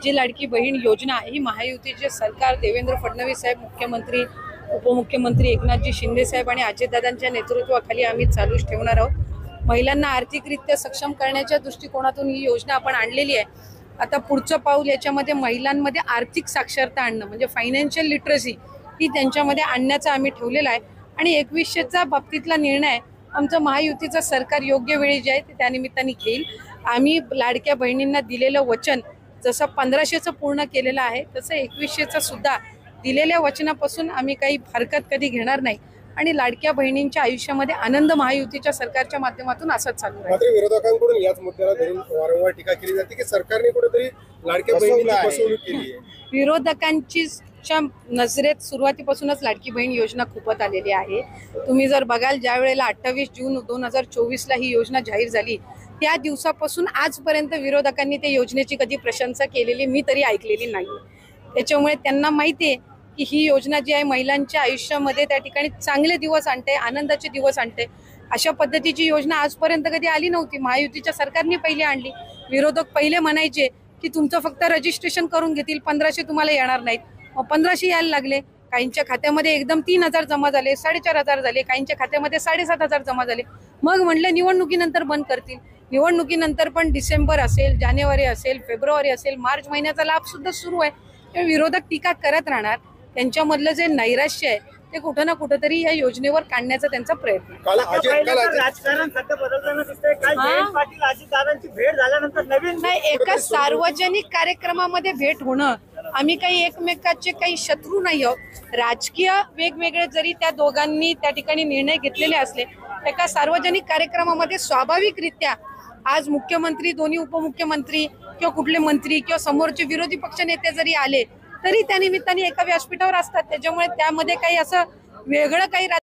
माझी लाडकी बहीण योजना ही महायुतीचे सरकार देवेंद्र फडणवीस साहेब मुख्यमंत्री उपमुख्यमंत्री एकनाथजी शिंदे साहेब आणि अजितदादांच्या नेतृत्वाखाली आम्ही चालूच ठेवणार आहोत। महिलांना आर्थिकरित्या सक्षम करण्याच्या दृष्टिकोनातून ही योजना आपण आणलेली आहे। आता पुढचं पाऊल याच्यामध्ये महिलांमध्ये आर्थिक साक्षरता आणणं म्हणजे फायनान्शियल लिटरसी ही त्यांच्यामध्ये आणण्याचं आम्ही ठेवलेलं आहे। आणि 2100चा बाबतीतला निर्णय आमचं महायुतीचं सरकार योग्य वेळी जे आहे ते त्यानिमित्ताने घेईल। आम्ही लाडक्या बहिणींना दिलेलं वचन जसं 1500चं पूर्ण केलेलं आहे तसं 2100चं सुद्धा दिलेल्या वचनापासून आम्ही काही हरकत कधी घेणार नाही आणि लाडक्या बहिणींच्या आयुष्यामध्ये आनंद महायुतीच्या सरकारच्या माध्यमातून असंच चालू आहे। मात्र विरोधकांकडून याच मुद्द्याला धरून वारंवार टीका केली जाते की सरकारने कुठेतरी लाडक्या बहिणींची फसवणूक केली आहे। विरोधकांची नजरेत सुरुवातीपासूनच लाडकी बहीण योजना खूपच आलेली आहे। तुम्ही जर बघाल ज्या वेळेला 28 जून 2024ला ही योजना जाहीर झाली त्या दिवसापासून आजपर्यंत विरोधकांनी त्या योजनेची कधी प्रशंसा केलेली मी तरी ऐकलेली नाही। त्याच्यामुळे त्यांना माहिती आहे की ही योजना जी आहे महिलांच्या आयुष्यामध्ये त्या ठिकाणी चांगले दिवस आणते, आनंदाचे दिवस आणते। अशा पद्धतीची योजना आजपर्यंत कधी आली नव्हती, महायुतीच्या सरकारने पहिली आणली। विरोधक पहिले म्हणायचे की तुमचं फक्त रजिस्ट्रेशन करून घेतील, 1500 तुम्हाला येणार नाहीत, मग 1500 यायला लागले। काहींच्या खात्यामध्ये एकदम 3000 जमा झाले, 4500 झाले, काहींच्या खात्यामध्ये 7500 जमा झाले। मग म्हणलं निवडणुकीनंतर बंद करतील। निवडणुकीनंतर पण डिसेंबर असेल, जानेवारी असेल, फेब्रुवारी असेल, मार्च महिन्याचा लाभ सुद्धा सुरू आहे। विरोधक टीका करत राहणार, त्यांच्यामधलं जे नैराश्य आहे ते कुठं ना कुठंतरी या योजनेवर काढण्याचा त्यांचा प्रयत्न राजकारण सध्या बदलताना दिसतंय। काल जयंत पाटील अजितदादांची भेट झाल्यानंतर नवीन नाही, एका सार्वजनिक कार्यक्रमामध्ये भेट होणं, आम्ही काही एकमेकाचे काही शत्रू नाही आहोत। राजकीय वेगवेगळे जरी त्या दोघांनी त्या ठिकाणी निर्णय घेतलेले असले, एका सार्वजनिक कार्यक्रमामध्ये स्वाभाविकरित्या आज मुख्यमंत्री, दोन्ही उपमुख्यमंत्री किंवा कुठले मंत्री किंवा समोरचे विरोधी पक्ष नेते जरी आले तरी त्या निमित्ताने एका व्यासपीठावर असतात। त्याच्यामुळे त्यामध्ये काही असं वेगळं काही